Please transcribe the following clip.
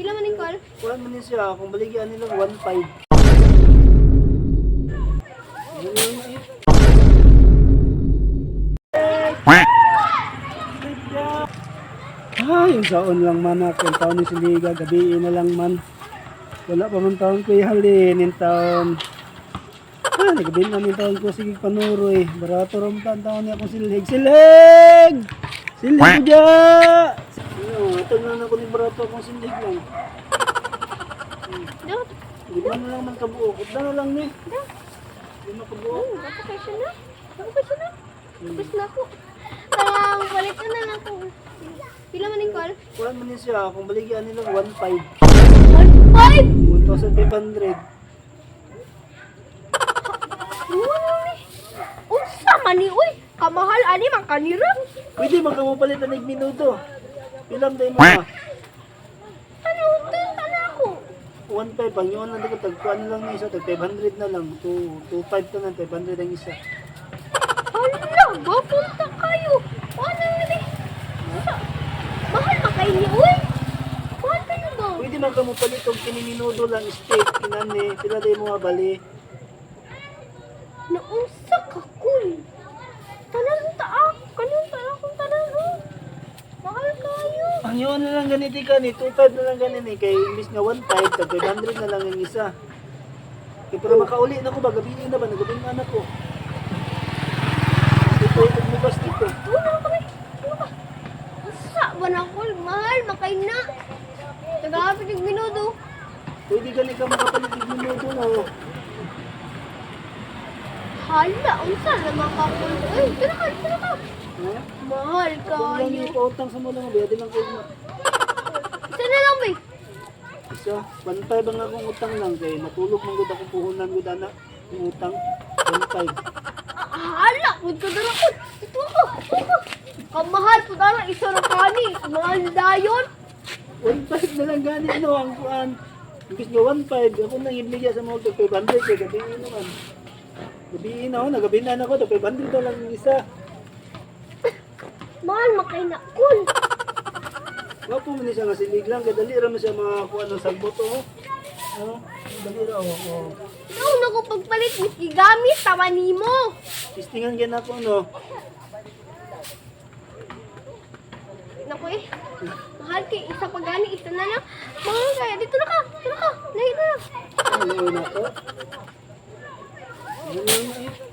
Pila man yung call? Kuha man niya siya, kung baligyan nila 1.5. Yung saon lang man ako, yung taon ni Siliga, gabiin na lang man. Wala pa man taon ko ihalin, yung taon. Nagabiin man yung taon ko, sige panuroy. Barato rin taon niya akong silhig. Silhig! Silhig dya! Ito na ako ni barato akong silhig lang. Dot. Hindi mo na lang man kabuo. Kut na lang ni. Dot. Hindi mo kabuo. Ako kasi na. Tapos na ako. Parang palit na lang ako. Pila man yung call? Kuha man niya siya, kung baligyan nila 1.5. 1.5? 1,500. Unsa man ni uy? Kamahal ani man kanira? Pwede magkamupalit na minuto. Pilam tayo mo na. Ano to na ako? 1.5 ang yun na tagpuan lang ng isa, tag 500 na lang. 2.5 na lang, 500 ang isa. Hala, bapunta kayo. Ano ni? Mahal pa kayo ni uy? Mahal kayo ba? Pwede magkamupalit og kiniminuto lang steak kinani. Pila tayo mga bali. Naunsa ka cool. Tanan ta kanun ta akong tanan oh. Mahal kayo. Ang yun na lang ganiti ka ni, 2.5 na lang ganini. Kay imbis nga 1.5, tag 500 na lang ang isa. Kaya para makauli na ko ba, gabihin na ba, nagabing anak ko. Ito yung magbas dito. Ano kami? Ano ka? Unsa ba na cool? Mahal makay na. Tagapit yung minuto. Pwede gani ka makapalit ng minuto na oh. Hala, unsa naman ka cool? Uy, tira ka. Ha? Mahal Kung lang kayo. ipautang sa mga lang, biyadi lang kayo na. Isa na lang, bay. Isa, 1.5 ang akong utang lang kay natulog mong gud akong puhunan gud ana ng utang 1.5. Hala, huwag ka dara ko. Ito ako. Kamahal po dara, isa na kani. Mahal dayon. 1.5 na lang gani no ang kuan. Imbis nga 1.5 ako nang ibigay sa mga 500 kay gabihin naman. Gabihin ako, nagabihin na ako, 500 na lang yung isa. Mahal makay na cool. Wapo man ni siya nga silig lang, kaya dali ra man siya mga kuan ng sagbot oh. Ano? Dali ra oh. Ikaw na ko pagpalit, miski gamit, tawa nimo. Tistingan gyud ako no. Naku eh. Mahal kay isa pa gani, isa na lang. Mahal kaya, dito na ka. Lahi na lang. Ano na to? Ano na eh?